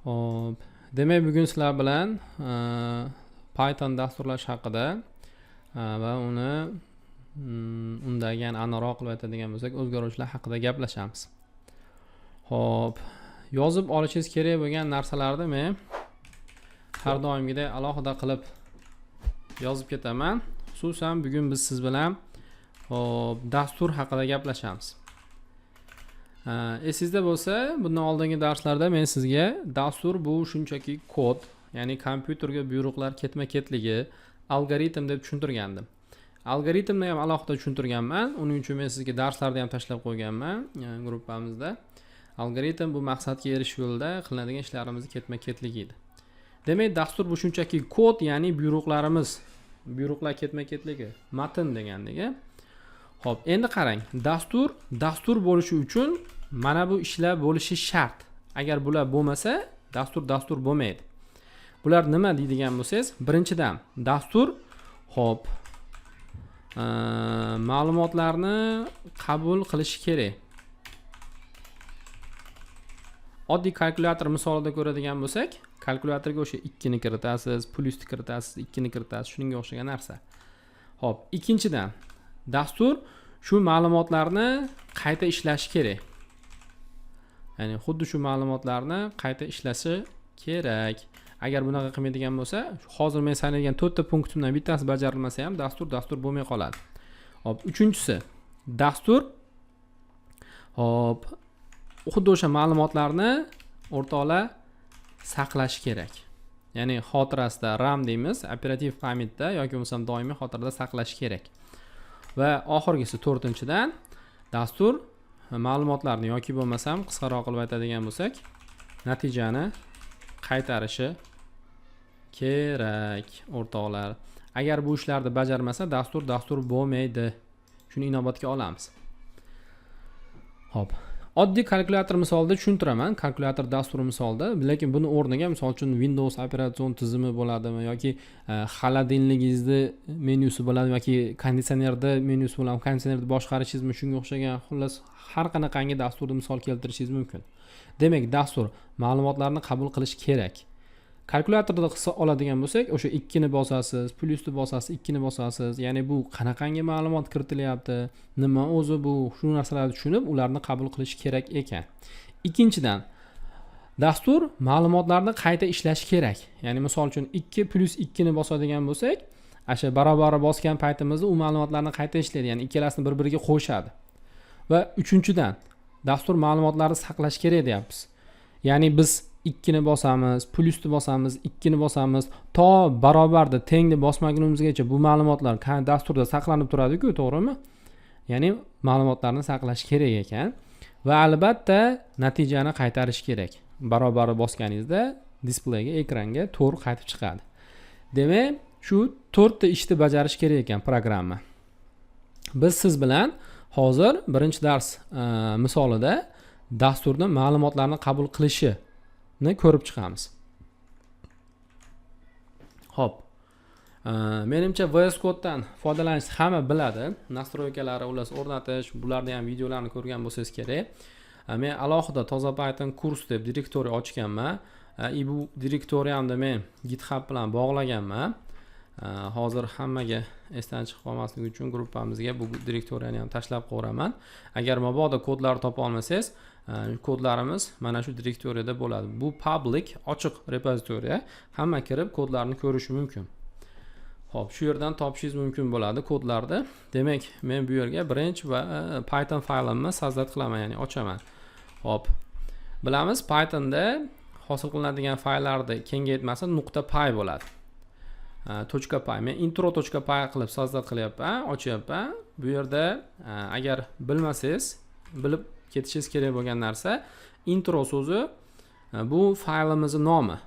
Hop, demak bugun sizlar bilan Python dasturlash haqida va undagi aniqroq qilib aytadigan bo'lsak, o'zgaruvchilar haqida gaplashamiz. Hop, yozib olishingiz kerak bo'lgan narsalarni men har doimgidek alohida qilib yozib ketaman. Xususan bugun biz siz bilan dastur haqida gaplashamiz. Esingizda bo'lsa, bundan oldingi darslarda men sizga dastur bu shunchaki kod, ya'ni kompyuterga buyruqlar ketma-ketligi, algoritm deb tushuntirgandim. Algoritmni ham alohida tushuntirganman. Uning uchun men sizga darslarni ham tashlab qo'yganman gruppamizda. Algoritm bu maqsadga erishish yo'lida qilinadigan ishlarimizni ketma-ketligi edi. Demak, dastur bu shunchaki kod, ya'ni buyruqlar ketma-ketligi, matn degandagi. Xo'p, endi qarang, dastur bo'lishi uchun mana bu ishlar bo'lishi shart. Agar bular bo'lmasa, dastur bo'lmaydi. Bular nima deydigan bo'lsangiz, birinchidan dastur ma'lumotlarni qabul qilishi kerak. Oddiy kalkulyator misolida ko'radigan bo'lsak, kalkulyatorga o'sha 2 ni kiritasiz, plusni kiritasiz, 2 ni kiritasiz, shunga o'xshagan narsa. Xo'p, ikkinchidan dastur shu ma'lumotlarni qayta ishlashi kerak. Ya'ni xuddi shu ma'lumotlarni qayta ishlashi kerak. Agar bunaqa qilmaydigan bo'lsa, hozir men sanaydigan 4 ta punktimdan bittasi bajarilmasa ham dastur bo'lmay qoladi. Hop, uchinchisi, dastur xuddi o'sha ma'lumotlarni o'rtoqlar saqlash kerak. Ya'ni xotirasida, RAM deymiz, operativ pamitda yoki bo'lmasam doimiy xotirada saqlash kerak. Va oxirgisi, to'rtinchidan, dastur ma'lumotlarni yoki bo'lmasam qisqaroq qilib aytadigan bo'lsak, natijani qaytarishi kerak, o'rtoqlar. Agar bu ishlarni bajarmasa, dastur bo'lmaydi. Shuni inobatga olamiz. Xo'p, oddiy kalkulyator misolida tushuntiraman, kalkulyator dasturi misolida, lekin buni o'rniga misol uchun Windows operatsion tizimi bo'ladimi yoki xolodilnigingizni menyusi bo'ladimi yoki konditsionerda menyusi bo'ladimi, konditsionerni boshqarishingizmi, shunga o'xshagan xullas har qanaqangi dasturni misol keltirishingiz mumkin. Demak, dastur ma'lumotlarni qabul qilish kerak. Kalkulyatorda qilsa oladigan bo'lsak, o'sha 2 ni bosasiz, plusni bosasiz, 2 ni bosasiz. Ya'ni bu qanaqangi ma'lumot kiritilyapti, nima o'zi bu, shu narsalarni tushunib, ularni qabul qilish kerak ekan. Ikkinchidan, dastur ma'lumotlarni qayta ishlash kerak. Ya'ni misol uchun 2 plus 2 ni bosadigan bo'lsak, o'sha barobar bosgan paytimizda u ma'lumotlarni qayta ishlaydi, ya'ni ikkalasini bir-biriga qo'shadi. Va uchinchidan, dastur ma'lumotlarni saqlash kerak deyapmiz. Ya'ni biz 2 ni bosamiz, plusni bosamiz, 2 ni bosamiz, to barobarda tengni bosmagunimizgacha bu ma'lumotlar dasturda saqlanib turadi-ku, to'g'rimi? Ya'ni ma'lumotlarni saqlash kerak ekan va albatta natijani qaytarish kerak. Barobar bosganingizda displeyga, ekranga to'g'ri qaytib chiqadi. Demak, shu 4 ta ishni bajarish kerak ekan programma. Biz siz bilan hozir birinchi dars misolida dasturni ma'lumotlarni qabul qilishi ko'rib chiqamiz. Xo'p. Menimcha VS Code'dan foydalanish hamma biladi. Nastroykalari o'rnatish, bularni ham videolarni ko'rgan bo'lsangiz kerak. Men alohida toza Python kurs deb direktoriya ochganman. Bu direktoriyamni men GitHub bilan bog'laganman. Hozir hammaga esdan chiqib qolmasligi uchun gruppamizga bu direktoriyani ham tashlab qo'raman. Agar mabodo kodlarni topa olmasangiz, kodlarimiz mana shu direktoriyada bo'ladi. Bu public, ochiq repozitoriya. Hamma kirib kodlarni ko'rishi mumkin. Xo'p, shu yerdan topishingiz mumkin bo'ladi kodlarni. Demak, men bu yerga birinchi va Python faylimni sazdat qilaman, ya'ni ochaman. Xo'p. Bilamiz, Pythonda hosil qilinadigan fayllarni kengaytmasi .py bo'ladi. .py. Men intro.py qilib sazdat qilyapman, ochyapman. Bu yerda agar bilmasangiz, bilib ketishingiz kerak bo'lgan narsa, intro so'zi bu faylimizning nomi.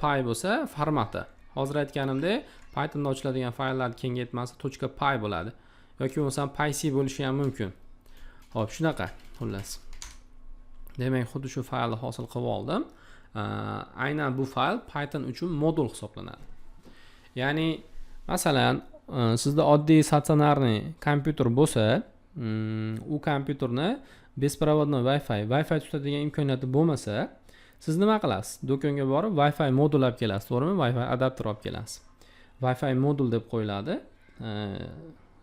.py bo'lsa formati. Hozir aytganimdek, Pythonda ochiladigan fayllar kengaytmasi .py bo'ladi. Yoki bo'lmasa pyc bo'lishi ham mumkin. Xo'p, shunaqa, xullas. Demak, xuddi shu faylni hosil qilib oldim. Aynan bu fayl Python uchun modul hisoblanadi. Ya'ni, masalan, sizda oddiy statsionarniy kompyuter bo'lsa, u kompyuterni besprovodnoy Wi-Fi tutadigan imkoniyati bo'lmasa, Siz nima qilasiz? Do'konga borib Wi-Fi modul olib kelasiz, to'g'rimi? Wi-Fi adapter olib kelasiz. Wi-Fi modul deb qo'yiladi.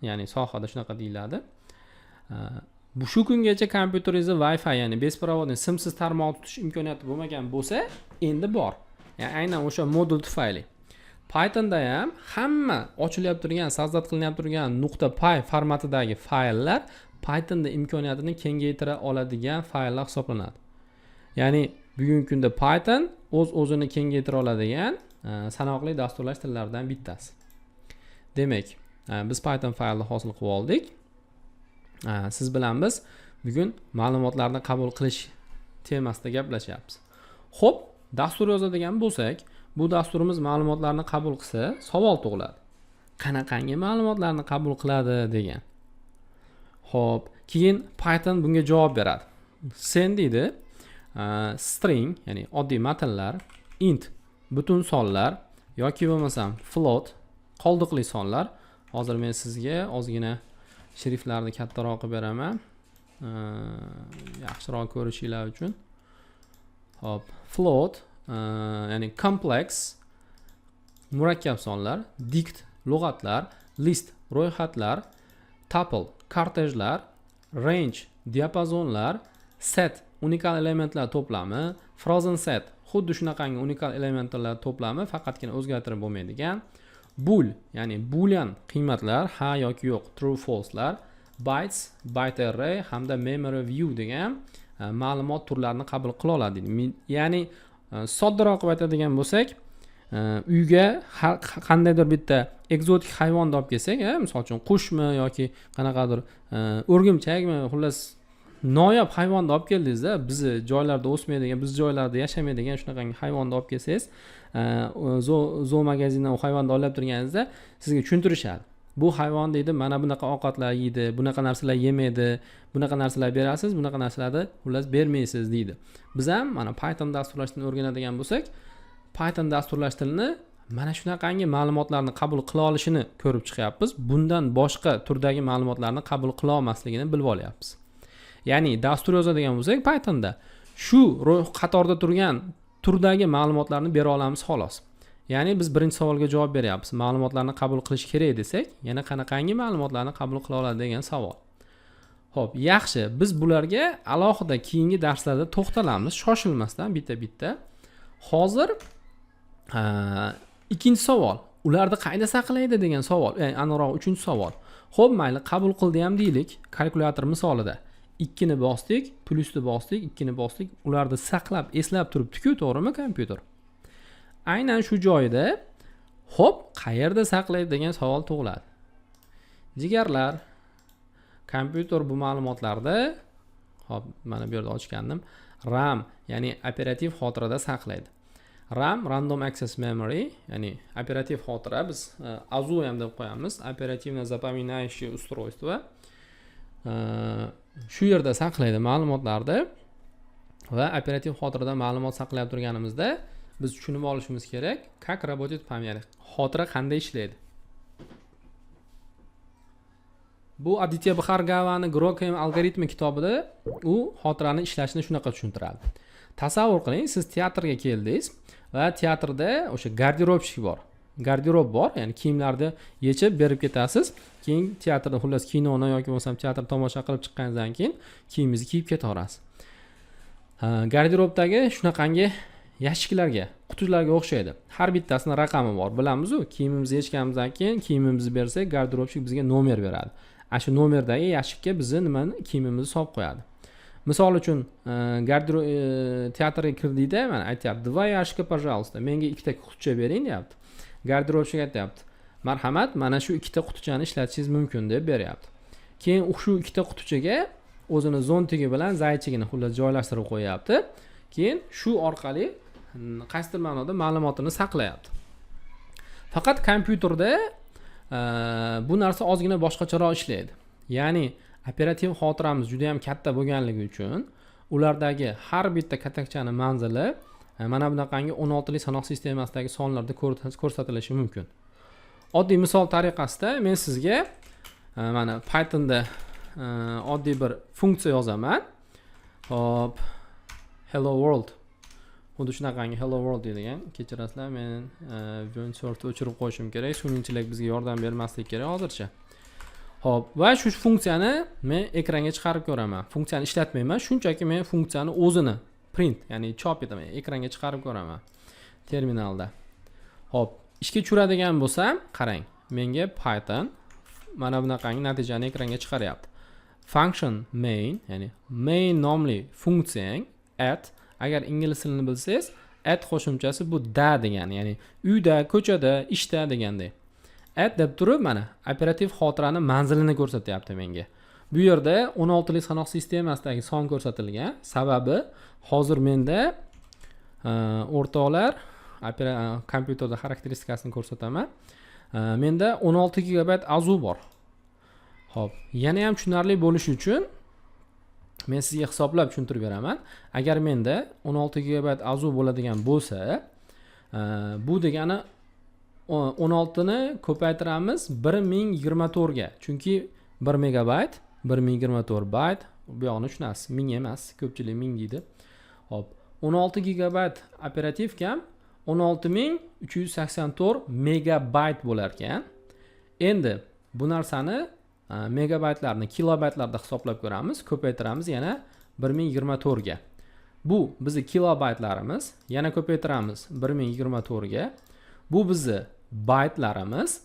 Ya'ni sohada shunaqa deyiladi. Bu shu kungacha kompyuteringizda Wi-Fi, ya'ni besprovodniy simsiz tarmoq tutish imkoniyati bo'lmagan bo'lsa, endi bor. Ya'ni aynan o'sha modul tufayli. Pythonda ham hamma ochilyapti turgan, so'zlat qilinib turgan .py formatidagi fayllar Pythonda imkoniyatini kengaytira oladigan fayllar hisoblanadi. Ya'ni bugungi kunda Python o'zini kengaytira oladigan sanoqli dasturlash tillaridan bittasi. Demak, biz Python faylni hosil qilib oldik. Siz bilan biz bugun ma'lumotlarni qabul qilish temasida gaplashyapmiz. Xo'p, dastur yozadigan bo'lsak, bu dasturimiz ma'lumotlarni qabul qilsa, savol tug'iladi. Qanaqangi ma'lumotlarni qabul qiladi degan. Xo'p, keyin Python bunga javob beradi. Sen deydi, string, ya'ni oddiy matnlar, int, butun sonlar yoki bo'lmasam float, qoldiqli sonlar. Hozir men sizga ozgina shriftlarni kattaroq qilib beraman. Yaxshiroq ko'rishinglar uchun. Hop, float, ya'ni complex, murakkab sonlar, dict, lug'atlar, list, ro'yxatlar, tuple, kortejlar, range, diapazonlar, set, unikal elementlar to'plami, frozen set, xuddi shunaqangi unikal elementlar to'plami, faqatgina o'zgartirib bo'lmaydigan. Bool, ya'ni boolean qiymatlar, ha yoki yo'q, true false'lar, bytes, byte array hamda memory view degan ma'lumot turlarini qabul qila oladi. Ya'ni soddaroq qilib aytadigan bo'lsak, uyga qandaydir bitta ekzotik hayvonni olib kelsak, misol uchun qushmi yoki qanaqadir o'rgimchakmi, xullas noyob hayvonni olib keldingizda, bizni joylarda o'smaydigan, biz joylarda yashamaydigan shunaqangi hayvonni olib kelsangiz, zoo magazindan u hayvonni olib turganingizda sizga tushuntirishadi. Bu hayvon deydi, mana bunaqa ovqatlar yeydi, bunaqa narsalar yemaydi, bunaqa narsalar berasiz, bunaqa narsalarni xullas bermaysiz deydi. Biz ham mana Python dasturlashni o'rganadigan bo'lsak, Python dasturlash tilini mana shunaqangi ma'lumotlarni qabul qila olishini ko'rib chiqyapmiz. Bundan boshqa turdagi ma'lumotlarni qabul qila olmasligini bilib olyapmiz. Ya'ni dastur yozadigan bo'lsak, Pythonda shu qatorda turgan turdagi ma'lumotlarni bera olamiz xolos. Ya'ni biz birinchi savolga javob beryapmiz. Ma'lumotlarni qabul qilish kerak desak, yana qanaqangi ma'lumotlarni qabul qila oladi degan savol. Xo'p, yaxshi. Biz bularga alohida keyingi darslarda to'xtalamiz, shoshilmasdan bitta-bitta. Hozir ikkinchi savol. Ularni qayda saqlaydi degan savol. Ya'ni aniqroq uchinchi savol. Xo'p, mayli, qabul qildi ham deylik, kalkulyator misolida. 2 ni bosdik, plusni bosdik, 2 ni bosdik. Ularni saqlab, eslab turibdi-ku, to'g'rimi kompyuter? Aynan shu joyda xo'p, qayerda saqlaydi degan savol tug'iladi. Jigarlar, kompyuter bu ma'lumotlarni, hop, mana bu yerda ochgandim, RAM, ya'ni operativ xotirada saqlaydi. RAM, random access memory, ya'ni operativ xotira, biz AZU ham deb qo'yamiz, operativno запоминающее устройство. Shu yerda saqlaydi ma'lumotlarni va operativ xotirada ma'lumot saqlab turganimizda biz tushunib olishimiz kerak, как работает память. Xotira qanday ishlaydi? Bu Aditya Bhargavani Grokem algoritmi kitobida u xotirani ishlashini shunaqa tushuntiradi. Tasavvur qiling, siz teatrga keldingiz va teatrda o'sha garderobchik bor. Garderob bor, ya'ni kiyimlarni yechib berib ketasiz. Keyin teatrda xullas kinoni yoki bo'lsam teatr tomosha qilib chiqqandan keyin kiyimingizni kiyib ketaverasiz. Garderobdagi shunaqangi yashiklarga, qutilarga o'xshaydi. Har bittasini raqami bor, bilamiz-ku. Kiyimimizni yechganimizdan keyin kiyimimizni bersak, garderobchik bizga nomer beradi. Ana shu nomerdagi yashikka bizni nimani kiyimimizni solib qo'yadi. Misol uchun, teatrga kirdikda, mana aytayapti, "2 yashika, пожалуйста, menga 2ta quticha bering" deyapti. Garderobchiga aytayapti, "Marhamat, mana shu 2ta qutichani ishlatishingiz mumkin" deb beryapti. Keyin shu 2ta qutichaga o'zini zontigi bilan zaychigini xullas joylashtirib qo'yapti. Keyin shu orqali qaysidir ma'noda ma'lumotini saqlayapti. Faqat kompyuterda bu narsa ozgina boshqacharoq ishlaydi. Ya'ni operativ xotiramiz juda ham katta bo'lganligi uchun ulardagi har bitta katakchani manzili mana bunaqangi 16 lik sanoq sistemasidagi sonlarda ko'rsatilishi mumkin. Oddiy misol tariqasida men sizga mana Pythonda oddiy bir funksiya yozaman. Hop, hello world. xuddi shunaqangi hello world deydigan. Kechirasizlar, men Win Source o'chirib qo'yishim kerak. Sun'iy bizga yordam bermaslik kerak hozircha. Xo'p, va shu funksiyani men ekranga chiqarib ko'raman. Funksiyani ishlatmayman, shunchaki men funksiyani o'zini print, ya'ni chop etaman, ekranga chiqarib ko'raman terminalda. Xo'p, ishga tushiradigan bo'lsam, qarang. Menga Python mana bunaqangi natijani ekranga chiqaryapti. Function main, ya'ni main nomli funksiyang at, agar ingliz tilini bilsangiz, at qo'shimchasi bu da degani, ya'ni uyda, ko'chada, ishda deganday. At deb turib, mana operativ xotirani manzilini ko'rsatyapti menga. Bu yerda 16 lik sanoq sistemasidagi son ko'rsatilgan. Sababi hozir menda o'rtoqlar kompyuterda xarakteristikasini ko'rsataman. Menda 16 GB azu bor. Xo'p, yana ham tushunarli bo'lishi uchun men sizga hisoblab tushuntirib beraman. Agar menda 16 GB azu bo'ladigan bo'lsa, bu degani 16 ni ko'paytiramiz 1024 ga. Chunki 1 megabayt 1024 bayt, bu yo'qni tushunasiz. 1000 emas, ko'pchilik 1000 deydi. Hop, 16 gigabayt operativ kam 16384 megabayt bo'lar ekan. Endi bu narsani megabaytlarni kilobaytlarda hisoblab ko'ramiz, ko'paytiramiz yana 1024 ga. Bu bizi kilobaytlarimiz, yana ko'paytiramiz 1024 ga. Bu bizi baytlarimiz.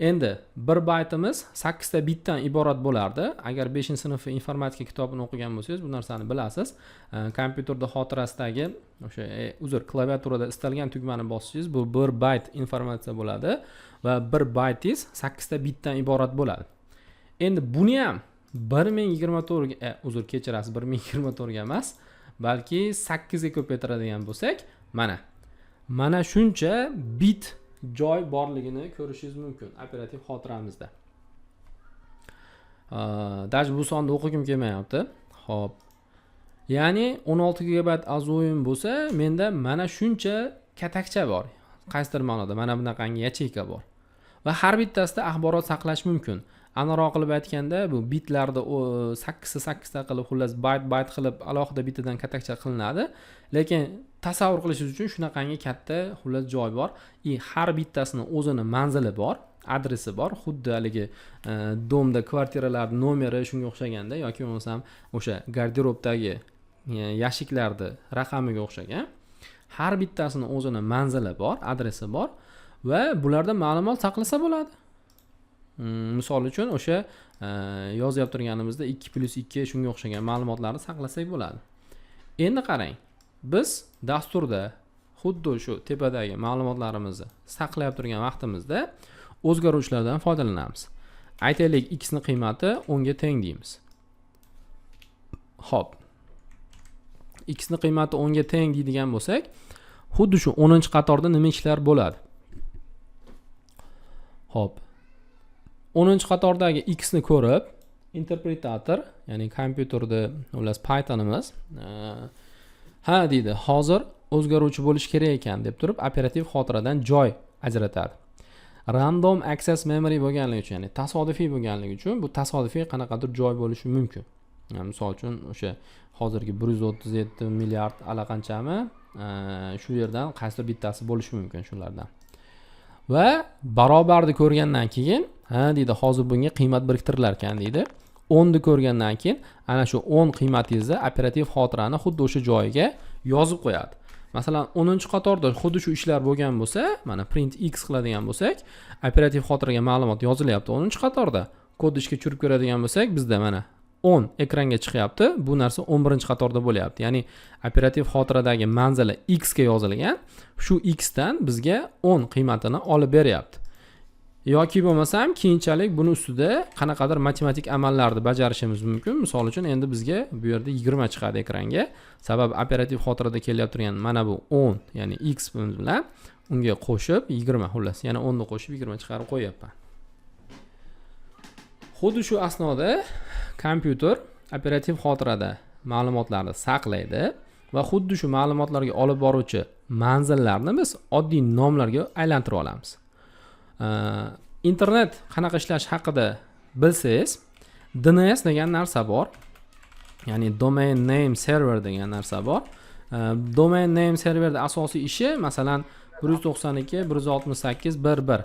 Endi 1 baytimiz 8 ta bitdan iborat bo'lardi. Agar 5-sinf informatika kitobini o'qigan bo'lsangiz, bu narsani bilasiz. Kompyuterda xotirasidagi o'sha klaviaturada istalgan tugmani bossangiz, bu 1 bayt informatsiya bo'ladi va 1 baytingiz 8 ta bitdan iborat bo'ladi. Endi buni ham 1024 ga, kechirasiz, 1024 ga emas, balki 8 ga ko'paytiradigan bo'lsak, mana shuncha bit joy borligini ko'rishingiz mumkin operativ xotiramizda. Даже bu sonni o'qigim kelmayapti. Xo'p. Ya'ni 16 GB azoyim bo'lsa, menda mana shuncha katakcha bor. Qaysidir ma'noda mana bunaqangi yacheyka bor. Va har bittasida axborot saqlash mumkin. Aniqroq qilib aytganda, bu bitlarda 8 ta qilib, xullas bayt qilib alohida bitidan katakcha qilinadi. Lekin tasavvur qilishingiz uchun shunaqangi katta xullas joy bor. Har bittasini o'zini manzili bor, adresi bor. Xuddi haligi domda kvartiralar nomeri shunga o'xshaganda yoki bo'lmasam o'sha garderobdagi yashiklarni raqamiga o'xshagan. Har bittasini o'zini manzili bor, adresi bor va bularda ma'lumot saqlasa bo'ladi. Misol uchun o'sha yozib turganimizda 2+2 shunga o'xshagan ma'lumotlarni saqlasak bo'ladi. Endi qarang. Biz dasturda xuddi shu tepadagi ma'lumotlarimizni saqlab turgan vaqtimizda o'zgaruvchilardan foydalanamiz. Aytaylik, x ni qiymati 10 ga teng deymiz. Xo'p. X ni qiymati 10 ga teng deydigan bo'lsak, xuddi shu 10-qatorda nima ishlar bo'ladi? Xo'p. 10-qatordagi x ni ko'rib, interpretator, ya'ni kompyuterda ular Pythonimiz deydi, hozir o'zgaruvchi bo'lish kerak ekan deb turib, operativ xotiradan joy ajratadi. Random access memory bo'lganligi uchun, ya'ni tasodifiy bo'lganligi uchun, bu tasodifiy qanaqadir joy bo'lishi mumkin. Misol uchun o'sha hozirgi 137 milliard allaqanchami shu yerdan qaysidir bittasi bo'lishi mumkin shulardan. Va barobarni ko'rgandan keyin, deydi, hozir bunga qiymat biriktirillar ekan deydi. 10 ni ko'rgandan keyin ana shu 10 qiymatingizni operativ xotirani xuddi o'sha joyiga yozib qo'yadi. Masalan, 10-qatorda xuddi shu ishlar bo'lgan bo'lsa, mana print x qiladigan bo'lsak, operativ xotiraga ma'lumot yozilyapti 10-qatorda. Kodni ishga tushirib ko'radigan bo'lsak, bizda mana 10 ekranga chiqyapti. Bu narsa 11-qatorda bo'lyapti. Ya'ni operativ xotiradagi manzili x ga yozilgan. Shu x dan bizga 10 qiymatini olib beryapti. Yoki bo'lmasam, keyinchalik buni ustida qanaqadir matematik amallarni bajarishimiz mumkin. Misol uchun, endi bizga bu yerda 20 chiqadi ekranga. Sababi operativ xotirada kelyapti turgan mana bu 10, ya'ni x bilan unga qo'shib 20, xullas, yana 10 ni qo'shib 20 chiqarib qo'yapman. Xuddi shu asnoda kompyuter operativ xotirada ma'lumotlarni saqlaydi va xuddi shu ma'lumotlarga olib boruvchi manzillarni biz oddiy nomlarga aylantirib olamiz. Internet qanaqa ishlash haqida bilsangiz, DNS degan narsa bor. Ya'ni domain name server degan narsa bor. Domain name serverda asosiy ishi masalan 192.168.1.1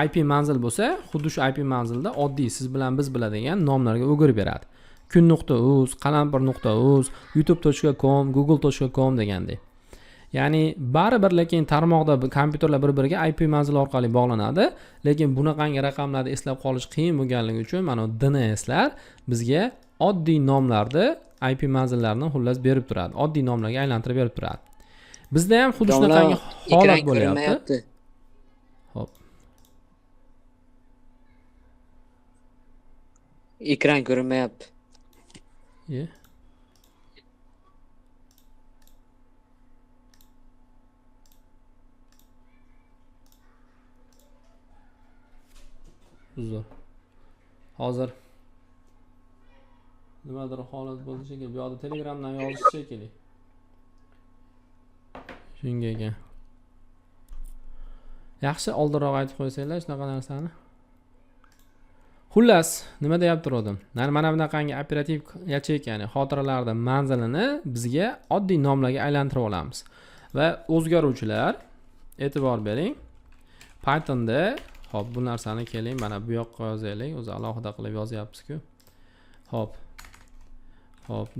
IP manzil bo'lsa, xuddi shu IP manzilda oddiy siz bilan biz biladigan nomlarga o'girib beradi. kun.uz, qalampir.uz, youtube.com, google.com degandek. Ya'ni baribir lekin tarmoqda kompyuterlar bir-biriga IP manzil orqali bog'lanadi, lekin bunaqangi raqamlarni eslab qolish qiyin bo'lganligi uchun mana DNSlar bizga oddiy nomlarni IP manzillarini xullas berib turadi. Oddiy nomlarga aylantirib berib turadi. Bizda ham xuddi shunaqangi holat bo'lyapti. Hop. Ekran ko'rinmayapti. Uzr. Hozir nimadir holat bo'ldi shekilli. Bu yoqda Telegramdan yozish shekilli. Shunga ekan. Yaxshi oldinroq aytib qo'ysanglar shunaqa narsani. Xullas, nima deyapti rodim? Mana bunaqangi operativ yacheyka, ya'ni xotiralarning manzilini bizga oddiy nomlarga aylantirib olamiz. Va o'zgaruvchilar, e'tibor bering. Pythonda, hop, bu narsani keling, mana bu yoqqa yozaylik. O'zi alohida qilib yozyapmiz-ku. Hop.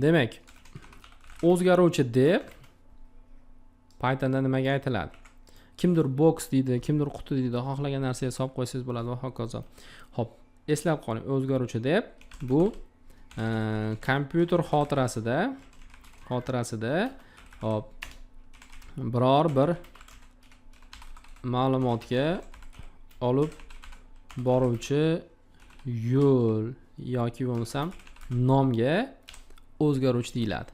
Demak, o'zgaruvchi deb Pythonda nimaga aytiladi? Kimdir box deydi, kimdir quti deydi, xohlagan narsaga solib qo'ysangiz bo'ladi va hokazo. Hop, eslab qoling, o'zgaruvchi deb bu kompyuter xotirasida hop biror bir ma'lumotga olib boruvchi yo'l yoki bo'lmasam nomga o'zgaruvchi deyiladi.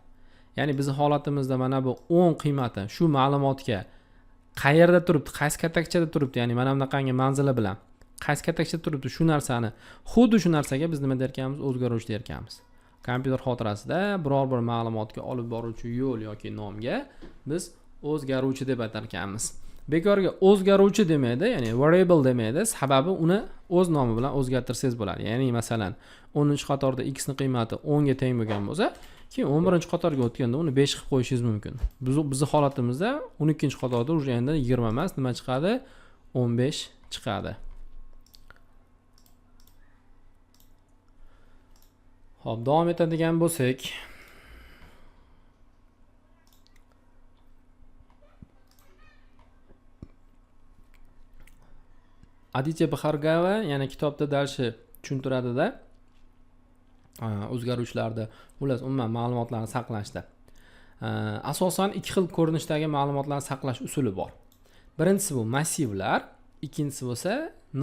Ya'ni bizning holatimizda mana bu 10 qiymati shu ma'lumotga qayerda turibdi, qaysi katakchada turibdi, ya'ni mana bunaqangi manzili bilan qaysi katakchada turibdi, shu narsani xuddi shu narsaga biz nima derkanmiz? O'zgaruvchi derkanmiz. Kompyuter xotirasida biror bir ma'lumotga olib boruvchi yo'l yoki nomga biz o'zgaruvchi deb aytar ekanmiz. Bekorga o'zgaruvchi demaydi, ya'ni variable demaydi, sababi uni o'z nomi bilan o'zgartirsangiz bo'ladi. Ya'ni masalan 10-qatorda x ning qiymati 10 ga teng bo'lgan bo'lsa, keyin 11-qatorga o'tganda uni 5 qilib qo'yishingiz mumkin. Bizning holatimizda 12-qatorda уже endi 20 emas, nima chiqadi? 15 chiqadi. Xo'p, davom etadigan bo'lsak, Aditya Bhargava yana kitobda dalshi tushuntiradida o'zgaruvchilarda, xullas umuman ma'lumotlarni saqlashda asosan ikki xil ko'rinishdagi ma'lumotlarni saqlash usuli bor. Birinchisi bu massivlar, ikkinchisi bo'lsa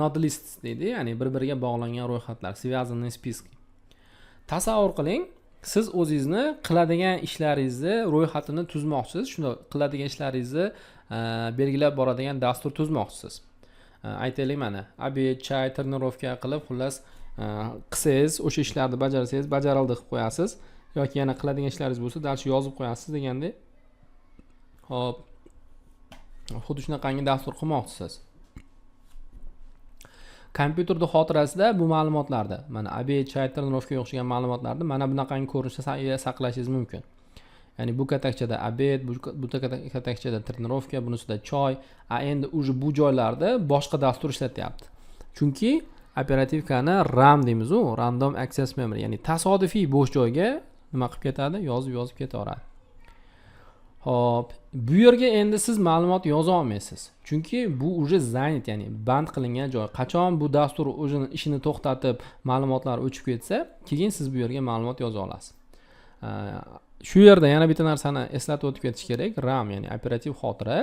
node lists deydi, ya'ni bir-biriga bog'langan ro'yxatlar, связанные списки. Tasavvur qiling, siz o'zingizni qiladigan ishlaringizni ro'yxatini tuzmoqchisiz, shunda qiladigan ishlaringizni belgilab boradigan dastur tuzmoqchisiz. Aytaylik, mana obed, chay, trenirovka qilib, xullas qilsangiz, o'sha ishlarni bajarsangiz, bajarildi qilib qo'yasiz yoki yana qiladigan ishlaringiz bo'lsa, dalshi yozib qo'yasiz deganda, hop, xuddi shunaqangi dastur qilmoqchisiz. Kompyuterda xotirasida bu ma'lumotlarni, mana obed, chay, trenirovkaga o'xshagan ma'lumotlarni mana bunaqangi ko'rinishda saqlashingiz mumkin. Ya'ni bu katakchada obed, bu katakchada trenirovka, bunisida choy, endi уже bu joylarda boshqa dastur ishlatyapti. Chunki operativkani RAM deymiz, u random access memory, ya'ni tasodifiy bo'sh joyga nima qilib ketadi? Yozib ketaveradi. Hop, bu yerga endi siz ma'lumot yoza olmaysiz. Chunki bu уже занят, ya'ni band qilingan joy. Qachon bu dastur o'zini ishini to'xtatib, ma'lumotlar o'chib ketsa, keyin siz bu yerga ma'lumot yoza olasiz. Shu yerda yana bitta narsani eslatib o'tib ketish kerak. RAM, ya'ni operativ xotira,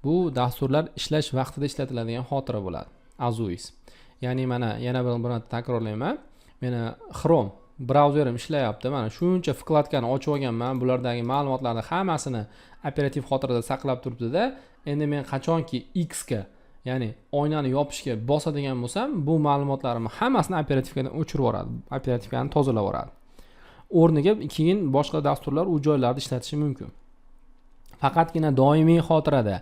bu dasturlar ishlash vaqtida ishlatiladigan xotira bo'ladi. AZUIS. Ya'ni mana yana bir takrorlayman. Meni Chrome brauzerim ishlayapti. Mana shuncha vkladkani ochib olganman. Bulardagi ma'lumotlarni hammasini operativ xotirada saqlab turibdi-da. Endi men qachonki X ga, ya'ni oynani yopishga bosadigan bo'lsam, bu ma'lumotlarimni hammasini operativkadan o'chirib yuboradi. Operativkani tozalab yuboradi. O'rniga keyin boshqa dasturlar u joylarda ishlatishi mumkin. Faqatgina doimiy xotirada,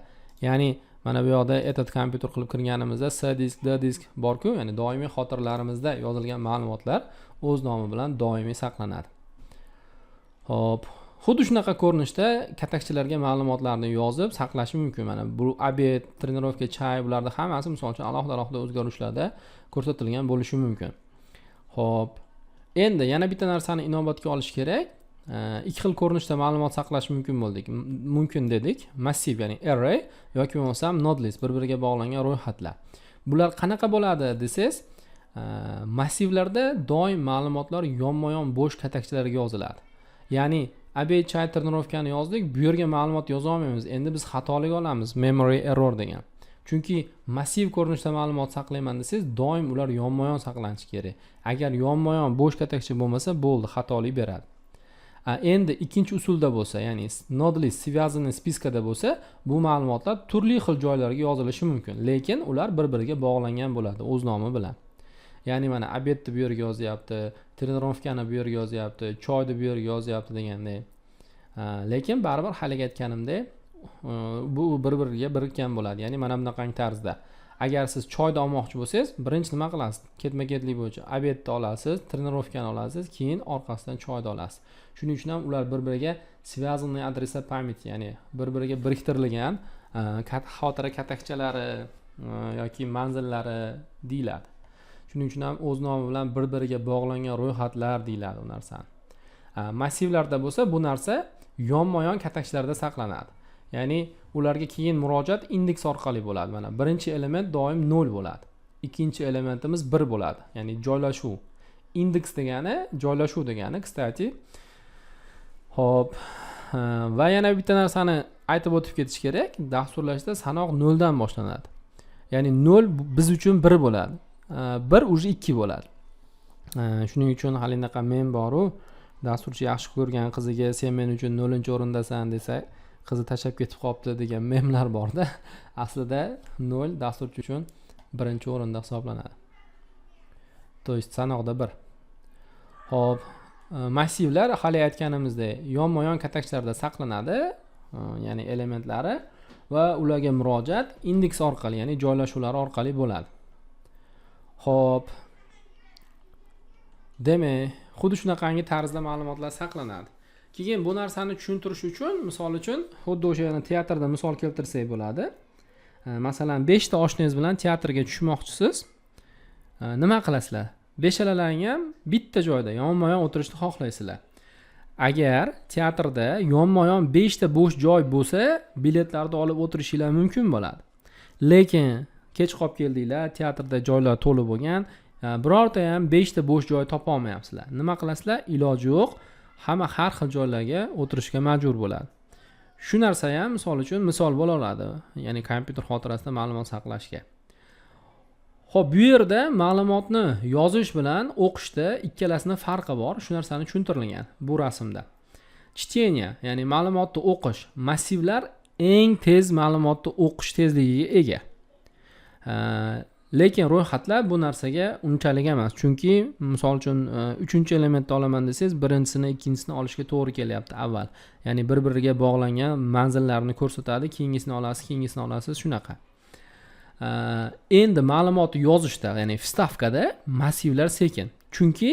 ya'ni mana bu yoqda etat kompyuter qilib kirganimizda C disk, D disk bor-ku, ya'ni doimiy xotiralarimizda yozilgan ma'lumotlar o'z nomi bilan doimiy saqlanadi. Hop, xuddi shunaqa ko'rinishda katakchalarga ma'lumotlarni yozib saqlash mumkin. Mana bu obed, trenirovka, chay bularda hammasi misol uchun alohida o'zgarishlarda ko'rsatilgan bo'lishi mumkin. Xo'p. Endi yana bitta narsani inobatga olish kerak. Ikki xil ko'rinishda ma'lumot saqlash mumkin dedik. Massiv, ya'ni array yoki bo'lmasam node list, bir-biriga bog'langan ro'yxatlar. Bular qanaqa bo'ladi desangiz, massivlarda doim ma'lumotlar yonma-yon bo'sh katakchalarga yoziladi. Ya'ni obed, chay, trenirovkani yozdik, bu yerga ma'lumot yoza olmaymiz. Endi biz xatolik olamiz, memory error degan. Chunki massiv ko'rinishda ma'lumot saqlayman desangiz, doim ular yonma-yon saqlanishi kerak. Agar yonma-yon bo'sh katakcha bo'lmasa, bo'ldi, xatolik beradi. Endi ikkinchi usulda bo'lsa, ya'ni node list, связанный spiskada bo'lsa, bu ma'lumotlar turli xil joylarga yozilishi mumkin, lekin ular bir-biriga bog'langan bo'ladi o'z nomi bilan. Ya'ni mana obedni bu yerga yozyapti, trenirovkani bu yerga yozyapti, choyni bu yerga yozyapti degandek. Lekin baribir haliga aytganimdek, bu bir-biriga birikkan bo'ladi. Ya'ni mana bunaqangi tarzda. Agar siz choyni olmoqchi bo'lsangiz, birinchi nima qilasiz? Ketma-ketlik bo'yicha obedni olasiz, trenirovkani olasiz, keyin orqasidan choyni olasiz. Shuning uchun ham ular bir-biriga связанный adresa pamять, ya'ni bir-biriga biriktirilgan xotira katakchalari yoki manzillari deyiladi. Shuning uchun ham o'z nomi bilan bir-biriga bog'langan ro'yxatlar deyiladi u narsani. Massivlarda bo'lsa, bu narsa yonma-yon katakchalarda saqlanadi. Ya'ni ularga keyin murojaat indeks orqali bo'ladi. Mana birinchi element doim 0 bo'ladi. Ikkinchi elementimiz 1 bo'ladi. Ya'ni joylashuv. Indeks degani joylashuv degani, kstati. Xo'p. Va yana bitta narsani aytib o'tib ketish kerak. Dasturlashda sanoq 0 dan boshlanadi. Ya'ni 0 biz uchun 1 bo'ladi. 1 уже 2 bo'ladi. Shuning uchun hali unaqa men boru, dasturchi yaxshi ko'rgan qiziga sen men uchun 0-o'rindasan desa, qizi tashab ketib qopti degan memlar borda. Aslida 0 dasturchi uchun 1-o'rinda hisoblanadi. To есть sanoqda 1. Xo'p, massivlar hali aytganimizdek yonma-yon katakchalarda saqlanadi, ya'ni elementlari va ularga murojaat indeks orqali, ya'ni joylashuvlar orqali bo'ladi. Xo'p. Demak, xuddi shunaqangi tarzda ma'lumotlar saqlanadi. Keyin bu narsani tushuntirish uchun, misol uchun, xuddi o'sha yana teatrda misol keltirsak bo'ladi. Masalan, 5 ta oshnangiz bilan teatrga tushmoqchisiz. Nima qilasizlar? Beshalalaring ham bitta joyda yonma-yon o'tirishni xohlaysizlar. Agar teatrda yonma-yon 5 ta bo'sh joy bo'lsa, biletlarni olib o'tirishinglar mumkin bo'ladi. Lekin kech qolib keldinglar, teatrda joylar to'lib bo'lgan, birorta ham 5 ta bo'sh joy topa olmayapsizlar. Nima qilasizlar? Iloji yo'q, hamma har xil joylarga o'tirishga majbur bo'ladi. Shu narsa ham misol uchun misol bo'la oladi, ya'ni kompyuter xotirasida ma'lumot saqlashga. Xo'p, bu yerda ma'lumotni yozish bilan o'qishda ikkalasini farqi bor. Shu narsani tushuntirilgan bu rasmda. Чтение, ya'ni ma'lumotni o'qish. Massivlar eng tez ma'lumotni o'qish tezligiga ega. Lekin ro'yxatlar bu narsaga unchalik emas. Chunki misol uchun 3-elementni olaman desangiz, birinchisini, ikkinchisini olishga to'g'ri kelyapti avval. Ya'ni bir-biriga bog'langan manzillarni ko'rsatadi, keyingisini olasiz, shunaqa. Endi ma'lumotni yozishda, ya'ni vstavkada massivlar sekin. Chunki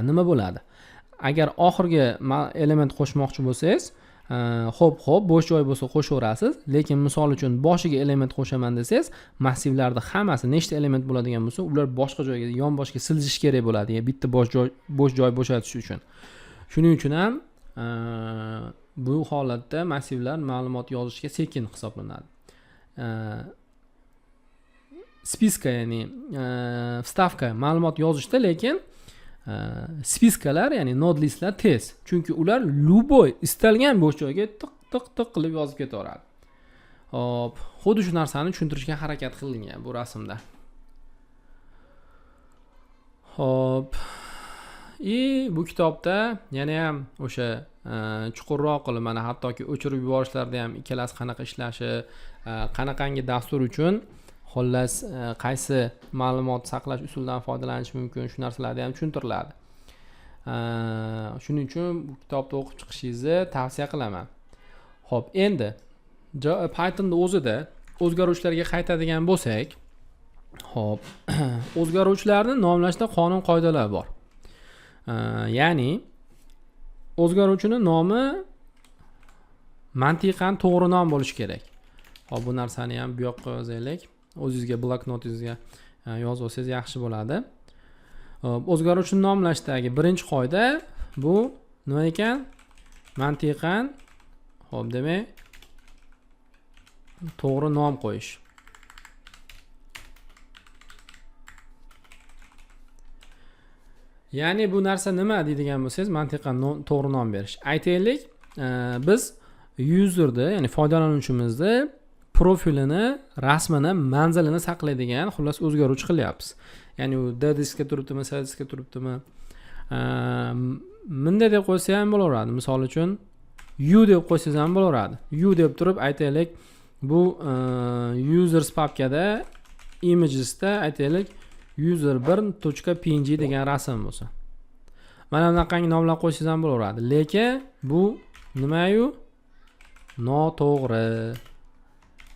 nima bo'ladi? Agar oxirgi element qo'shmoqchi bo'lsangiz, xo'p, bo'sh joy bo'lsa qo'shaverasiz, lekin misol uchun boshiga element qo'shaman desangiz, massivlarda hammasi nechta element bo'ladigan bo'lsa, ular boshqa joyga, yonboshga siljish kerak bo'ladi, bitta bo'sh joy bo'shatish uchun. Shuning uchun ham bu holatda massivlar ma'lumot yozishga sekin hisoblanadi. Spiska, ya'ni vstavka ma'lumot yozishda, lekin spiskalar, ya'ni node listlar tez. Chunki ular luboy istalgan bo'sh joyga tiq qilib yozib ketaveradi. Hop, xuddi shu narsani tushuntirishga harakat qilingan bu rasmda. Hop. Bu kitobda yana ham o'sha chuqurroq qilib, mana hattoki o'chirib yuborishlarda ham ikkalasi qanaqa ishlashi, qanaqangi dastur uchun xullas qaysi ma'lumot saqlash usulidan foydalanish mumkin, shu narsalarni ham tushuntiriladi. Shuning uchun bu kitobni o'qib chiqishingizni tavsiya qilaman. Xo'p, endi Pythonda o'zida o'zgaruvchilarga qaytadigan bo'lsak, xo'p, o'zgaruvchilarni nomlashda qonun qoidalar bor. Ya'ni o'zgaruvchini nomi mantiqan to'g'ri nom bo'lishi kerak. Hop, bu narsani ham bu yoqqa yozaylik. O'zingizga bloknotingizga yozib olsangiz yaxshi bo'ladi. O'zgaruvchini nomlashdagi birinchi qoida bu nima ekan? Mantiqan, hop, demak, to'g'ri nom qo'yish. Ya'ni bu narsa nima deydigan bo'lsangiz, mantiqan to'g'ri nom berish. Aytaylik, biz userni, ya'ni foydalanuvchimizni profilini, rasmini, manzilini saqlaydigan, xullas o'zgaruvchi qilyapmiz. Ya'ni u D diskga turibdimi, C diskga turibdimi? Bunday deb qo'ysa ham bo'laveradi. Misol uchun U deb qo'ysangiz ham bo'laveradi. U deb turib aytaylik, bu users papkada imagesda aytaylik user1.png degan rasm bo'lsa. Mana bunaqangi nomlar qo'ysangiz ham bo'laveradi. Lekin bu nima-yu? Noto'g'ri.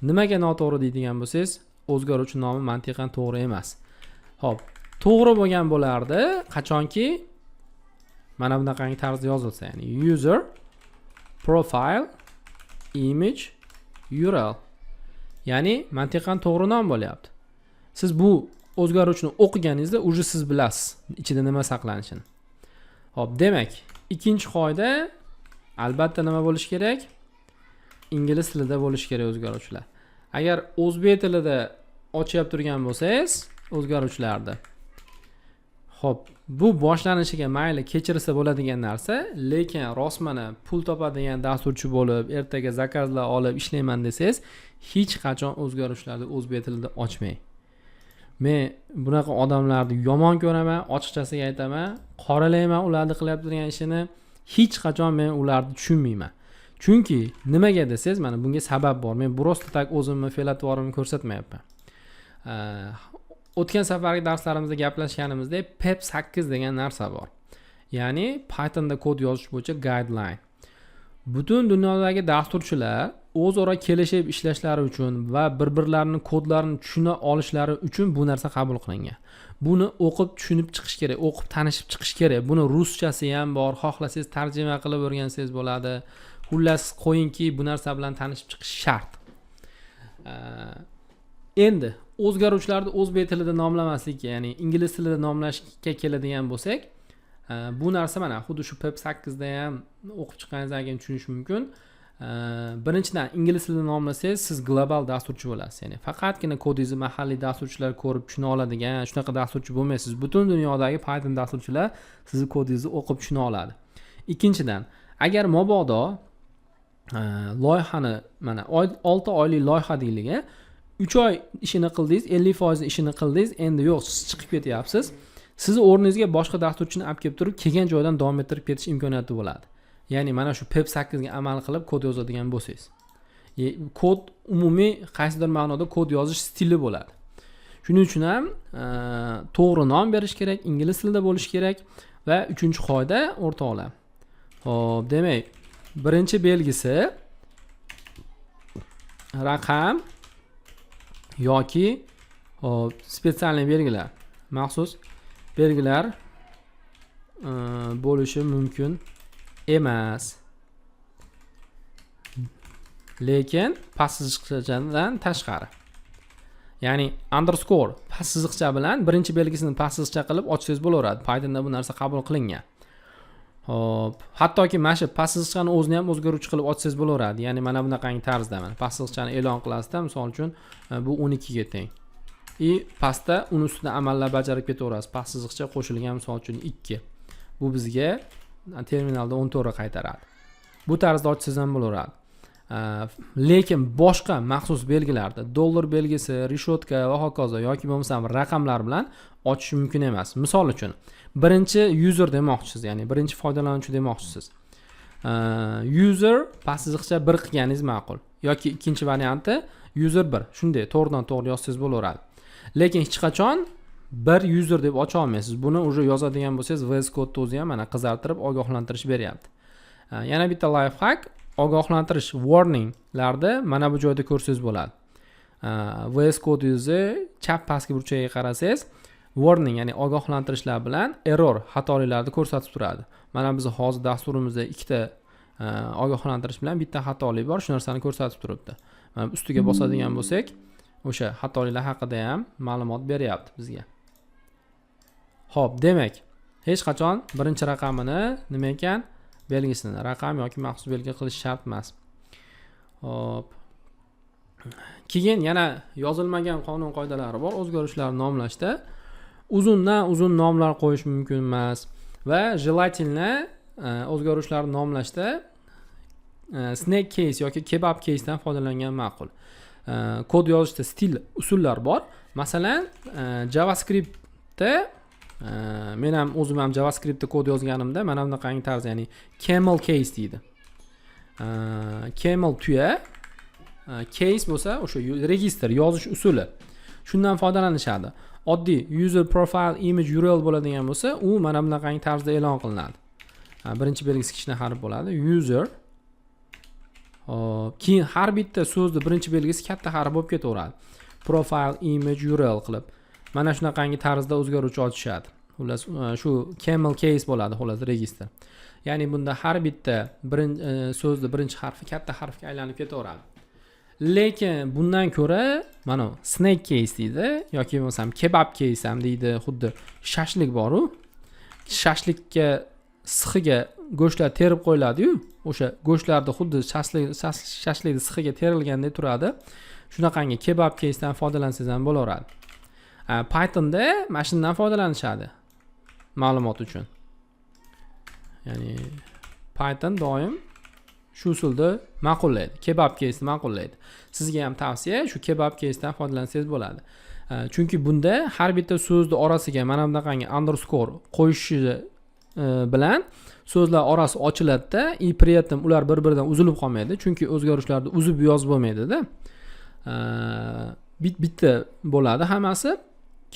Nimaga noto'g'ri deydigan bo'lsangiz, o'zgaruvchi nomi mantiqan to'g'ri emas. Xo'p, to'g'ri bo'lgan bo'lardi, qachonki mana bunaqangi tarzda yozilsa, ya'ni user profile image URL. Ya'ni mantiqan to'g'ri nom bo'lyapti. Siz bu o'zgaruvchini o'qiganingizda uje siz bilasiz ichida nima saqlanishini. Xo'p, demak, ikkinchi qoida albatta nima bo'lishi kerak? Ingliz tilida bo'lishi kerak o'zgaruvchilar. Agar o'zbek tilida ochib turgan bo'lsangiz, o'zgaruvchilarni. Xo'p, bu boshlanishiga mayli kechirsa bo'ladigan narsa, lekin rostmana pul topadigan dasturchi bo'lib, ertaga zakazlar olib ishlayman desangiz, hech qachon o'zgaruvchilarni o'zbek tilida ochmang. Men bunaqa odamlarni yomon ko'raman, ochiqchasiga aytaman, qoralayman ularni qilib turgan ishini, hech qachon men ularni tushunmayman. Chunki nimaga desangiz, mana bunga sabab bor. Men просто tak o'zimni fe'l-atvorimni ko'rsatmayapman. O'tgan safargi darslarimizda gaplashganimizdek PEP 8 degan narsa bor. Ya'ni Pythonda kod yozish bo'yicha guideline. Butun dunyodagi dasturchilar o'zaro kelishib ishlashlari uchun va bir-birlarining kodlarini tushuna olishlari uchun bu narsa qabul qilingan. Buni o'qib tushunib chiqish kerak, o'qib tanishib chiqish kerak. Buni ruschasi ham bor, xohlasangiz tarjima qilib o'rgansangiz bo'ladi. Xullas qo'yingki, bu narsa bilan tanishib chiqish shart. Endi o'zgaruvchilarni o'zbek tilida nomlamaslikka, ya'ni ingliz tilida nomlashga keladigan bo'lsak, bu narsa mana xuddi shu PEP 8 da ham o'qib chiqqaningizdan keyin tushunish mumkin. Birinchidan ingliz tilida nomlasangiz, siz global dasturchi bo'lasiz. Ya'ni faqatgina kodingizni mahalliy dasturchilar ko'rib tushuna oladigan, shunaqa dasturchi bo'lmaysiz. Butun dunyodagi Python dasturchilar sizni kodingizni o'qib tushuna oladi. Ikkinchidan, agar mabodo loyihani mana 6 oylik loyiha deylik, 3 oy ishini qildingiz, 50% ishini qildingiz, endi yo'q, siz chiqib ketyapsiz. Siz o'rningizga boshqa dasturchini olib kelib turib, kelgan joydan davom ettirib ketish imkoniyati bo'ladi. Ya'ni mana shu PEP 8 ga amal qilib kod yozadigan bo'lsangiz. Kod umumiy qaysidir ma'noda kod yozish stili bo'ladi. Shuning uchun ham to'g'ri nom berish kerak, ingliz tilida bo'lishi kerak va uchinchi qoida o'rtoqlar. Xo'p, demak, birinchi belgisi raqam yoki spetsialniy belgilar, maxsus belgilar bo'lishi mumkin emas. Lekin past chiziqchadan tashqari. Ya'ni underscore past chiziqcha bilan birinchi belgisini past chiziqcha qilib ochsangiz bo'laveradi. Pythonda bu narsa qabul qilingan. Hop, hattoki mana shu past chiziqchani o'zini ham o'zgaruvchi qilib ochsangiz bo'laveradi. Ya'ni mana bunaqangi tarzda mana past chiziqchani e'lon qilasizda, misol uchun bu 12 ga teng. Pastda uni ustida amallar bajarib ketaverasiz. Past chiziqcha qo'shilgan, misol uchun 2. Bu bizga terminalda 14 qaytaradi. Bu tarzda ochsangiz ham bo'laveradi. Lekin boshqa maxsus belgilarda dollar belgisi, rishotka va hokazo yoki bo'lmasa raqamlar bilan ochish mumkin emas. Misol uchun, birinchi user demoqchisiz, ya'ni birinchi foydalanuvchi demoqchisiz. User past chiziqcha 1 qilganingiz ma'qul. Yoki ikkinchi varianti user 1. Shunday to'g'ridan-to'g'ri yozsangiz bo'laveradi. Lekin hech qachon bir user deb ocha olmaysiz. Buni uje yozadigan bo'lsangiz VS Code o'zi ham mana qizartirib ogohlantirish beryapti. Yana bitta life hack, ogohlantirish warninglarda mana bu joyda ko'rsangiz bo'ladi. VS Code'ingizni chap pastki burchagiga qarasangiz, warning ya'ni ogohlantirishlar bilan error xatoliklarni ko'rsatib turadi. Mana biz hozir dasturimizda ikkita ogohlantirish bilan bitta xatolik bor, shu narsani ko'rsatib turibdi. Mana ustiga bosadigan bo'lsak, o'sha xatoliklar haqida ham ma'lumot beryapti bizga. Xo'p, demak, hech qachon birinchi raqamini nima ekan belgisini raqam yoki maxsus belgi qilish shart emas. Xo'p. Keyin yana yozilmagan qonun qoidalari bor o'zgarishlarni nomlashda. Uzundan uzun nomlar qo'yish mumkin emas va желательно o'zgarishlarni nomlashda snake case yoki kebab case dan foydalangan ma'qul. Kod yozishda stil usullar bor. Masalan, JavaScriptda men ham o'zim ham JavaScriptda kod yozganimda mana bunaqangi tarz, ya'ni camel case deydi. Camel tuya, case bo'lsa o'sha registr yozish usuli. Shundan foydalanishadi. Oddiy user profile image URL bo'ladigan bo'lsa, u mana bunaqangi tarzda e'lon qilinadi. Birinchi belgisi kichkina harf bo'ladi, user. Keyin har bitta so'zni birinchi belgisi katta harf bo'lib ketaveradi. Profile image URL qilib. Mana shunaqangi tarzda o'zgaruvchi ochishadi. Xullas, shu camel case bo'ladi, xullas registr. Ya'ni bunda har bitta so'zni birinchi harfi katta harfga aylanib ketaveradi. Lekin bundan ko'ra mana snake case deydi yoki bo'lsam kebab case ham deydi. Xuddi shashlik bor-u. Shashlikka sixiga go'shtlar terib qo'yiladi-yu, o'sha go'shtlarni xuddi shashlikni sixiga terilgandek turadi. Shunaqangi kebab case dan foydalansangiz ham bo'laveradi. Pythonda mana shundan foydalanishadi ma'lumot uchun. Ya'ni Python doim shu usulni ma'qullaydi, kebab case'ni ma'qullaydi. Sizga ham tavsiya shu kebab case'dan foydalansangiz bo'ladi. Chunki bunda har bitta so'zni orasiga mana bunaqangi underscore qo'yishi bilan so'zlar orasi ochiladi-da, при этом ular bir-biridan uzilib qolmaydi, chunki o'zgarishlarni uzib yozib bo'lmaydi-da. Bitta bo'ladi hammasi.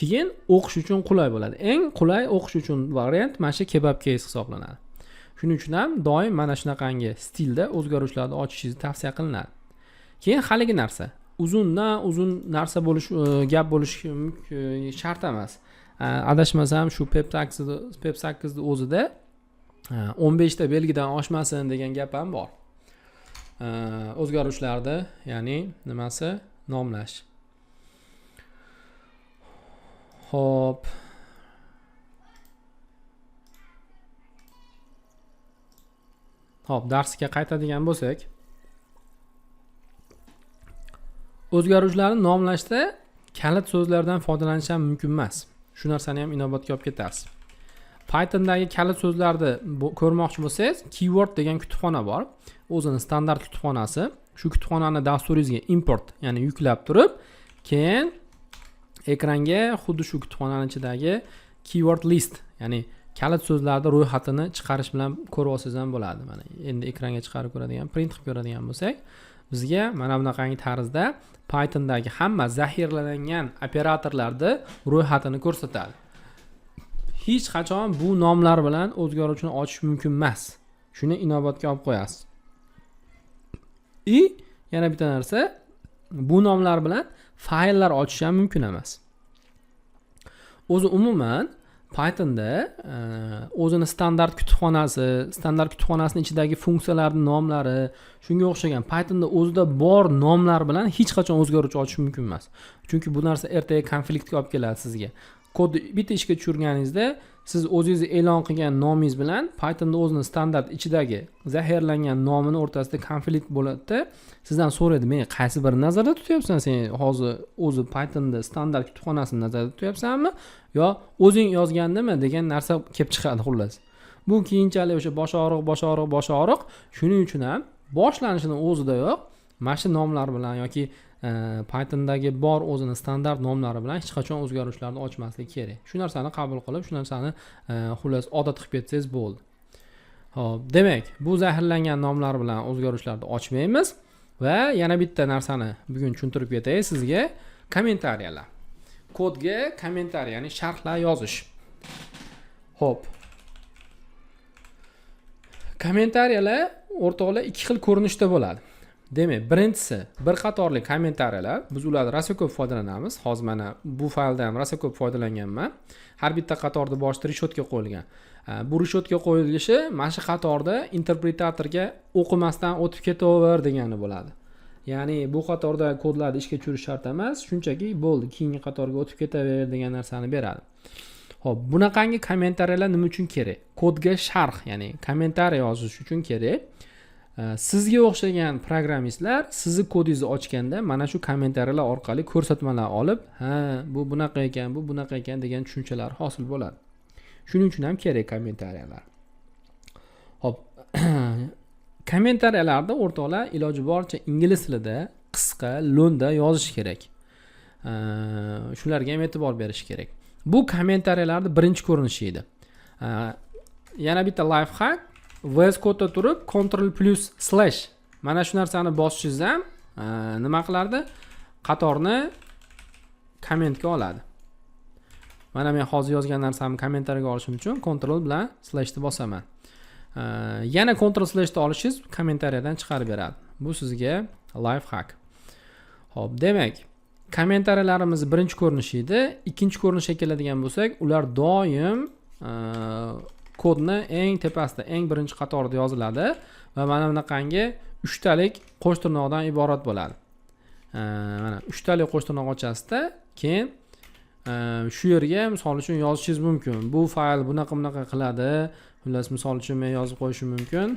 Keyin o'qish uchun qulay bo'ladi. Eng qulay o'qish uchun variant mana shu kebab case hisoblanadi. Shuning uchun ham doim mana shunaqangi stilda o'zgarishlarni ochishingizni tavsiya qilinadi. Keyin haligi narsa, uzundan uzun narsa bo'lish, gap bo'lish shart emas. Adashmasam shu PEP 8 ni o'zida 15 ta belgidan oshmasin degan gap ham bor. O'zgarishlarni, ya'ni nimasi nomlash. Xo'p. Xo'p, darsga qaytadigan bo'lsak, o'zgarishlarni nomlashda kalit so'zlardan foydalanish ham mumkin emas. Shu narsani ham inobatga olib ketasiz. Pythondagi kalit so'zlarni ko'rmoqchi bo'lsangiz, keyword degan kutubxona bor. O'zining standart kutubxonasi. Shu kutubxonani dasturingizga import, ya'ni yuklab turib, keyin ekranga xuddi shu kutubxonaning ichidagi keyword list, ya'ni kalit so'zlarning ro'yxatini chiqarish bilan ko'rib olsangiz ham bo'ladi. Mana endi ekranga chiqarib ko'radigan, print qilib ko'radigan bo'lsak, bizga mana bunaqangi tarzda Pythondagi hamma zaxiralangan operatorlarni ro'yxatini ko'rsatadi. Hech qachon bu nomlar bilan o'zgaruvchini ochish mumkin emas. Shuni inobatga olib qo'yasiz. Yana bitta narsa, bu nomlar bilan fayllar ochish ham mumkin emas. O'zi umuman Pythonda o'zini standart kutubxonasining ichidagi funksiyalarning nomlari, shunga o'xshagan Pythonda o'zida bor nomlar bilan hech qachon o'zgaruvchi ochish mumkin emas. Chunki bu narsa ertaga konfliktga olib keladi sizga. Kodni bitta ishga tushirganingizda, siz o'zingiz e'lon qilgan nomingiz bilan Pythonda o'zini standart ichidagi zaxiralangan nomini o'rtasida konflikt bo'ladi-da, sizdan so'raydi, "Men qaysi birini nazarda tutyapsan? Sen hozir o'zi Pythonda standart kutubxonasini nazarda tutyapsanmi yo o'zing yozgandimi?" degan narsa kelib chiqadi xullas. Bu keyinchalik o'sha bosh og'riq, shuning uchun ham boshlanishini o'zidayoq mana shu nomlar bilan yoki Pythondagi bor o'zini standart nomlari bilan hech qachon o'zgarishlarni ochmaslik kerak. Shu narsani qabul qilib, shu narsani xullas odat qilib ketsangiz bo'ldi. Xo'p, demak, bu zaxirlangan nomlar bilan o'zgarishlarni ochmaymiz va yana bitta narsani bugun tushuntirib ketay sizga, kommentariyalar. Kodga kommentariy, ya'ni sharhlar yozish. Xo'p. Kommentariyalar o'rtoqlar ikki xil ko'rinishda bo'ladi. Demak, birinchisi bir qatorli kommentariyalar. Biz ulardan rosa ko'p foydalanamiz. Hozir mana bu fayldan ham rosa ko'p foydalanganman. Har bitta qatorda boshida reshotka qo'yilgan. Bu reshotka qo'yilishi mana shu qatorda interpretatorga o'qimasdan o'tib ketaver degani bo'ladi. Ya'ni bu qatorda kodlarni ishga tushirish shart emas, shunchaki bo'ldi, keyingi qatorga o'tib ketaver degan narsani beradi. Xo'p, bunaqangi kommentariyalar nima uchun kerak? Kodga sharh, ya'ni kommentariy yozish uchun kerak. Sizga o'xshagan programmistlar sizni kodingizni ochganda mana shu kommentariyalar orqali ko'rsatmalar olib, ha, bu bunaqa ekan, bu bunaqa ekan degan tushunchalar hosil bo'ladi. Shuning uchun ham kerak kommentariyalar. Hop. Kommentariyalarda o'rtoqlar iloji boricha ingliz tilida, qisqa, lo'nda yozish kerak. Shularga ham e'tibor berish kerak. Bu kommentariyalarning birinchi ko'rinishi edi. Yana bitta life hack, VS Code'da turib Ctrl+/ mana shu narsani bosishingiz ham nima qilardi? Qatorni kommentga oladi. Mana men hozir yozgan narsamni kommentariyaga olishim uchun Ctrl bilan / ni bosaman. Yana Ctrl/ ni olishingiz kommentariyadan chiqarib beradi. Bu sizga life hack. Xo'p, demak, kommentariyalarimiz birinchi ko'rinishi edi. Ikkinchi ko'rinishga keladigan bo'lsak, ular doim kodni eng tepasida, eng birinchi qatorda yoziladi va mana bunaqangi 3 talik qo'sh tirnoqdan iborat bo'ladi. Mana 3 talik qo'sh tirnoq ochasizda, keyin shu yerga misol uchun yozishingiz mumkin. Bu fayl bunaqa qiladi. Xullas, misol uchun men yozib qo'yishim mumkin.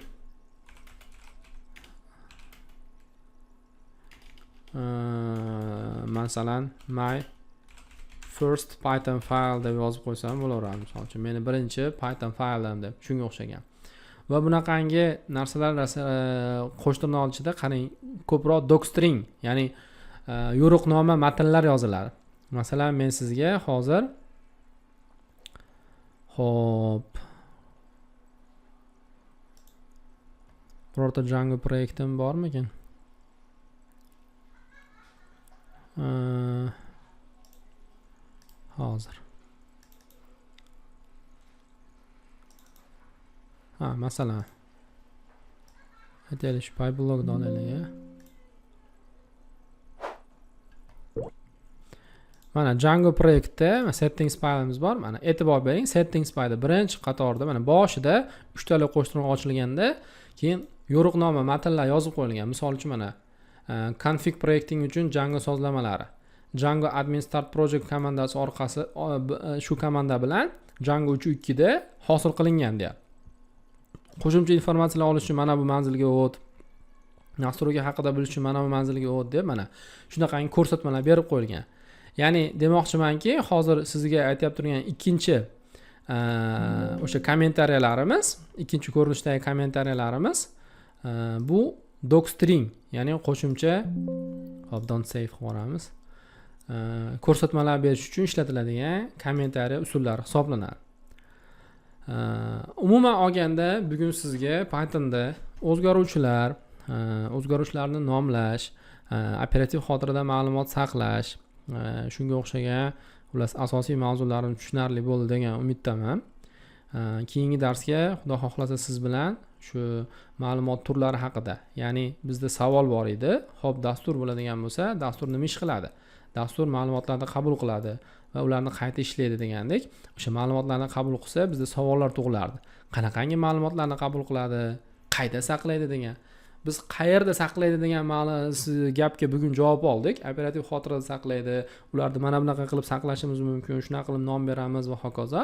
Masalan, my first Python file deb yozib qo'ysam bo'laveradi. Misol uchun meni birinchi Python faylim deb, shunga o'xshagan. Va bunaqangi narsalar qo'sh tirnoq ichida qarang, ko'proq docstring, ya'ni yo'riqnoma matnlar yoziladi. Masalan, men sizga hozir xo'p birorta Django proyektim bormikan? Hozir. Masalan. Aytaylik, PyBlog'dan olaylik. Mana Django proyektda settings faylimiz bor. Mana e'tibor bering, settings fayli birinchi qatorda, mana boshida 3 tali qo'sh tirnoq ochilganda, keyin yo'riqnoma matnlar yozib qo'yilgan. Misol uchun mana config proyekting uchun Django sozlamalari. Django admin start project komandasi orqasi shu komanda bilan Django 3.2 da hosil qilingan deyapti. Qo'shimcha informatsiyalar olish uchun mana bu manzilga o't, nastroyka haqida bilish uchun mana bu manzilga o't deb mana shunaqangi ko'rsatmalar berib qo'yilgan. Ya'ni demoqchimanki, hozir sizga aytib turgan ikkinchi o'sha kommentariyalarimiz, ikkinchi ko'rinishdagi kommentariyalarimiz bu docstring, ya'ni qo'shimcha don't save qilamiz. Ko'rsatmalar berish uchun ishlatiladigan kommentariya usullari hisoblanadi. Umuman olganda, bugun sizga Pythonda o'zgaruvchilarni nomlash, operativ xotirada ma'lumot saqlash, shunga o'xshagan asosiy mavzularni tushunarli bo'ldi degan umiddaman. Keyingi darsga xudo xohlasa siz bilan shu ma'lumot turlari haqida, ya'ni bizda savol bor edi. Xo'p, dastur bo'ladigan bo'lsa, dastur nima ish qiladi? Dastur ma'lumotlarni qabul qiladi va ularni qayta ishlaydi degandek, o'sha ma'lumotlarni qabul qilsa, bizda savollar tug'ilardi. Qanaqangi ma'lumotlarni qabul qiladi? Qayda saqlaydi degan. Biz qayerda saqlaydi degan gapga bugun javob oldik. Operativ xotirada saqlaydi. Ularni mana bunaqa qilib saqlashimiz mumkin. Shunaqa qilib nom beramiz va hokazo.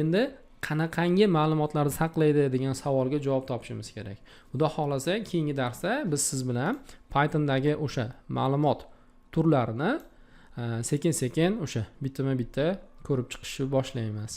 Endi qanaqangi ma'lumotlarni saqlaydi degan savolga javob topishimiz kerak. Xudo xolasa, keyingi darsda biz siz bilan Pythondagi o'sha ma'lumot turlarini sekin-sekin o'sha bittama-bitta ko'rib chiqishni boshlaymiz.